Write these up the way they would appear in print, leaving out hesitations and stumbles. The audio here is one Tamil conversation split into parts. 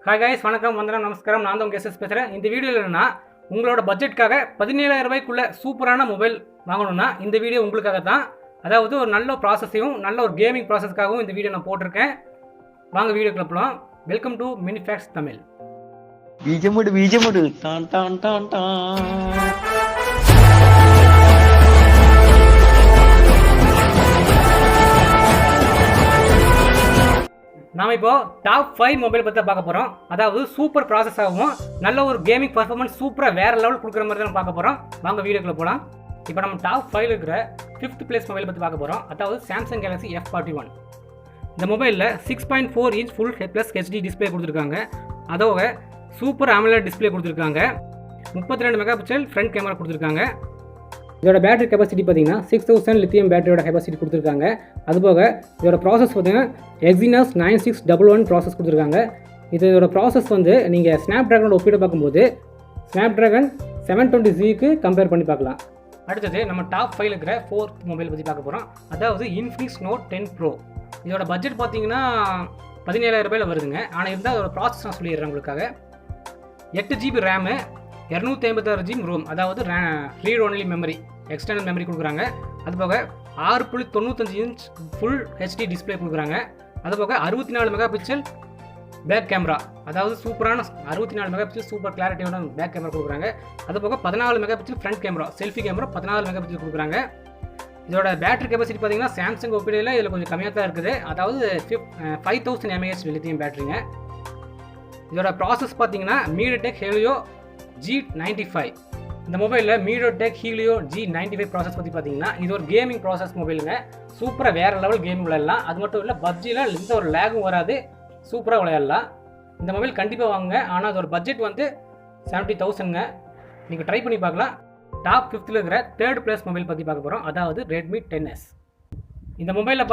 ஹாய் கைஸ், வணக்கம், வந்தனம், நமஸ்காரம். நான் தான் உங்கள் எஸ்எஸ் பேசுகிறேன். இந்த வீடியோவில் என்னன்னா, உங்களோட பட்ஜெட்டுக்காக 17,000 ரூபாய்க்குள்ள சூப்பரான மொபைல் வாங்கணும்னா இந்த வீடியோ உங்களுக்காக தான். அதாவது ஒரு நல்ல ப்ராசஸையும் நல்ல ஒரு கேமிங் ப்ராசஸ்க்காகவும் இந்த வீடியோ நான் போட்டிருக்கேன். வாங்க வீடியோக்குள்ள போகலாம். Welcome to mini facts Tamil. பீஜமுடு டான் டான் டான் டான். நாம் இப்போ டாப் 5 மொபைல் பற்றி பார்க்க போகிறோம். அதாவது சூப்பர் ப்ராசஸ் ஆகும், நல்ல ஒரு கேமிங் பர்ஃபார்மன்ஸ் சூப்பராக வேறு லெவல் கொடுக்குற மாதிரி தான் பார்க்க போகிறோம். வாங்க வீடியோக்குள்ள போகலாம். இப்போ நம்ம டாப் 5 இருக்கிற 5th பிளேஸ் மொபைல் பற்றி பார்க்க போகிறோம். அதாவது சாம்சங் கேலக்ஸி F41. இந்த மொபைலில் 6.4 inch full plus HD display கொடுத்துருக்காங்க. அதோட சூப்பர் AMOLED டிஸ்பிளே கொடுத்துருக்காங்க. 32 மெகா பிக்சல் ஃப்ரண்ட் கேமரா கொடுத்துருக்காங்க. இதோட பேட்டரி கெப்பாசிட்டி பார்த்தீங்கன்னா 6000 லித்தியம் பேட்டரியோட கெப்பாசிட்டி கொடுத்துருக்காங்க. அதுபோக இதோட ப்ராசஸ் பார்த்தீங்கன்னா Exynos 9611 ப்ராசஸ் கொடுத்துருக்காங்க. இதோட ப்ராசஸ் நீங்கள் ஸ்னாப் ட்ராகனோட ஒப்பிட்டு பார்க்கும்போது ஸ்னாப் ட்ராகன் 720Zக்கு கம்பேர் பண்ணி பார்க்கலாம். அடுத்தது நம்ம டாப் 5 இருக்கிற 4th மொபைல் பற்றி பார்க்க போகிறோம். அதாவது Infinix Note 10 Pro. இதோட பட்ஜெட் பார்த்தீங்கன்னா 17,000 ரூபாயில் வருதுங்க. ஆனால் இருந்தால் அதோட ப்ராசஸ் நான் சொல்லிடுறேன் உங்களுக்காக. 8GB ரேமு, 256GB ரோம், அதாவது read only memory, external memory கொடுக்குறாங்க. அதுபோக 6.95 இன்ச் ஃபுல் ஹெச்டி டிஸ்பிளே கொடுக்குறாங்க. அதுபோக 64 மெகா பிக்சல் பேக் கேமரா, அதாவது சூப்பரான 64 மெகா பிக்சல் சூப்பர் கிளாரிட்டியோட பேக் கேமரா கொடுக்குறாங்க. அதுபோக 14 mega pixel front camera, selfie camera 14 mega pixel கொடுக்குறாங்க. இதோட பேட்டரி கெப்பாசிட்டி பார்த்தீங்கன்னா சாம்சங் ஒப்பீடியில் இதில் கொஞ்சம் கம்மியாக தான் இருக்குது. அதாவது 5000 mAh லித்தியம் பேட்டரிங்க. இதோட ப்ராசஸ் பார்த்தீங்கன்னா MediaTek Helio G95. இந்த மொபைலில் MediaTek Helio G95 ப்ராசஸ் பற்றி பார்த்தீங்கன்னா இது ஒரு கேமிங் ப்ராசஸ் மொபைலுங்க. சூப்பராக வேறு லெவல் கேம் விளையாடலாம். அது மட்டும் இல்லை, பப்ஜியில் எந்த ஒரு லேகும் வராது, சூப்பராக விளையாடலாம். இந்த மொபைல் கண்டிப்பாக வாங்குங்க. ஆனால் அதோட பட்ஜெட் 70,000ங்க. நீங்கள் ட்ரை பண்ணி பார்க்கலாம். டாப் 5th இருக்கிற 3rd பிளேஸ் மொபைல் பற்றி பார்க்க போகிறோம். அதாவது Redmi 10S. இந்த மொபைலில்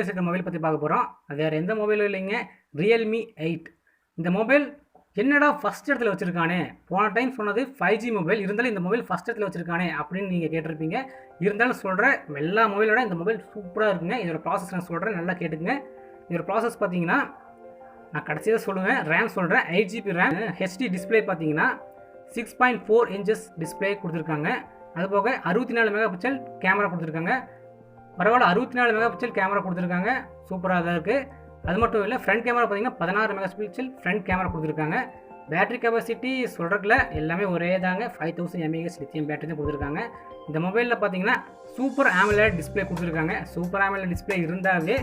இருக்கிற மொபைல் பற்றி பார்க்க போகிறோம். அது வேறு எந்த மொபைலும் இல்லைங்க, Realme 8. இந்த மொபைல் என்னடா ஃபஸ்ட் இடத்துல வச்சுருக்கானே, போன டைம் சொன்னது 5G மொபைல், இருந்தாலும் இந்த மொபைல் ஃபஸ்ட் இடத்துல வச்சுருக்கானே அப்படின்னு நீங்கள் கேட்டிருப்பீங்க. இருந்தாலும் சொல்கிறேன், எல்லா மொபைலோட இந்த மொபைல் சூப்பராக இருக்குங்க. இதோட ப்ராசஸ் நான் சொல்கிறேன், நல்லா கேட்டுங்க. இதோட ப்ராசஸ் பார்த்தீங்கன்னா நான் கடைசியாக சொல்லுவேன், ரேம் சொல்கிறேன். 8GB ரேம், ஹெச்டி டிஸ்பிளே பார்த்தீங்கன்னா 6.4 inches டிஸ்பிளே கொடுத்துருக்காங்க. அதுபோக 64 மெகா பிக்சல் கேமரா கொடுத்துருக்காங்க. பரவாயில்ல, 64 மெகா பிக்சல் கேமரா கொடுத்துருக்காங்க, சூப்பராக தான் இருக்குது. அது மட்டும் இல்லை, ஃப்ரண்ட் கேமரா பார்த்தீங்கன்னா 16 மெகா பிக்சல் ஃப்ரண்ட் கேமரா கொடுத்துருக்காங்க. பேட்டரி கெப்பாசிட்டி சொல்கிறதுல எல்லாமே ஒரே தாங்க. 5000 mAh லித்தியம் பேட்டரி தான் கொடுத்துருக்காங்க. இந்த மொபைலில் பார்த்தீங்கன்னா சூப்பர் AMOLED டிஸ்பிளே கொடுத்துருக்காங்க. சூப்பர் AMOLED டிஸ்பிளே இருந்தாவே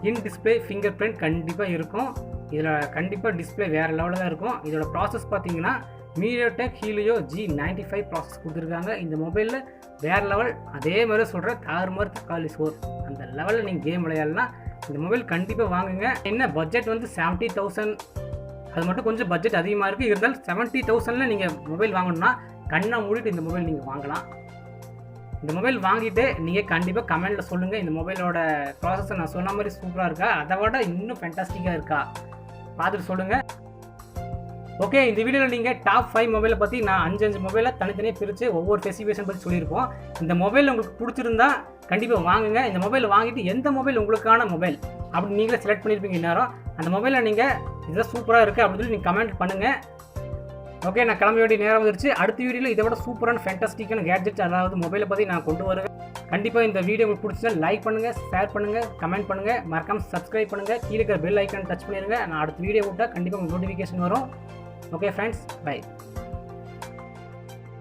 இன் டிஸ்பிளே ஃபிங்கர் பிரிண்ட் கண்டிப்பாக இருக்கும். இதில் கண்டிப்பாக டிஸ்பிளே வேறு லெவலில் தான் இருக்கும். இதோட ப்ராசஸ் பார்த்தீங்கன்னா MediaTek Helio G95 ப்ராசஸ் கொடுத்துருக்காங்க. இந்த மொபைலில் வேறு லெவல், அதே மாதிரி சொல்கிற தாறுமாறு தக்காளி சோர் அந்த லெவலில் நீங்கள் கேம் விளையாடலாம். இந்த மொபைல் கண்டிப்பாக வாங்குங்க. என்ன பட்ஜெட் வந்து 70,000, அது மட்டும் கொஞ்சம் பட்ஜெட் அதிகமாக இருக்குது. இருந்தாலும் 70,000ல் நீங்கள் மொபைல் வாங்கணும்னா கண்ணை மூடிட்டு இந்த மொபைல் நீங்கள் வாங்கலாம். இந்த மொபைல் வாங்கிட்டு நீங்கள் கண்டிப்பாக கமெண்ட்டில் சொல்லுங்கள், இந்த மொபைலோட ப்ராசஸர் நான் சொன்ன மாதிரி சூப்பராக இருக்கா, அதை விட இன்னும் ஃபேண்டாஸ்டிக்காக இருக்கா, பார்த்துட்டு சொல்லுங்கள். ஓகே, இந்த வீடியோவில் நீங்கள் டாப் 5 மொபைலை பற்றி நான் 5 மொபைலை தனித்தனியாக பிரித்து ஒவ்வொரு ஸ்பெசிஃபிகேஷன் பற்றி சொல்லியிருப்போம். இந்த மொபைல் உங்களுக்கு பிடிச்சிருந்தா கண்டிப்பாக வாங்குங்க. இந்த மொபைலை வாங்கிட்டு எந்த மொபைல் உங்களுக்கான மொபைல் அப்படி நீங்களே செலக்ட் பண்ணியிருப்பீங்க இந்நேரம், அந்த மொபைலை நீங்கள் இதெல்லாம் சூப்பராக இருக்குது அப்படின்னு சொல்லி நீங்கள் கமெண்ட் பண்ணுங்கள். ஓகே, நான் கிளம்ப வேண்டிய நேரம் வந்துருச்சு. அடுத்த வீடியோவில் இதை விட சூப்பரான ஃபேண்டாஸ்டிக்கான கேட்ஜெட்ஸ், அதாவது மொபைலை பற்றி நான் கொண்டு வருவேன். கண்டிப்பாக இந்த வீடியோ உங்களுக்கு பிடிச்சா லைக் பண்ணுங்கள், ஷேர் பண்ணுங்கள், கமெண்ட் பண்ணுங்கள், மறக்காமல் சப்ஸ்கிரைப் பண்ணுங்கள். கீழே இருக்கிற பெல் ஐக்கான் டச் பண்ணிடுங்க. நான் அடுத்த வீடியோ விட்டால் கண்டிப்பாக உங்களுக்கு நோட்டிஃபிகேஷன் வரும். Okay friends, by.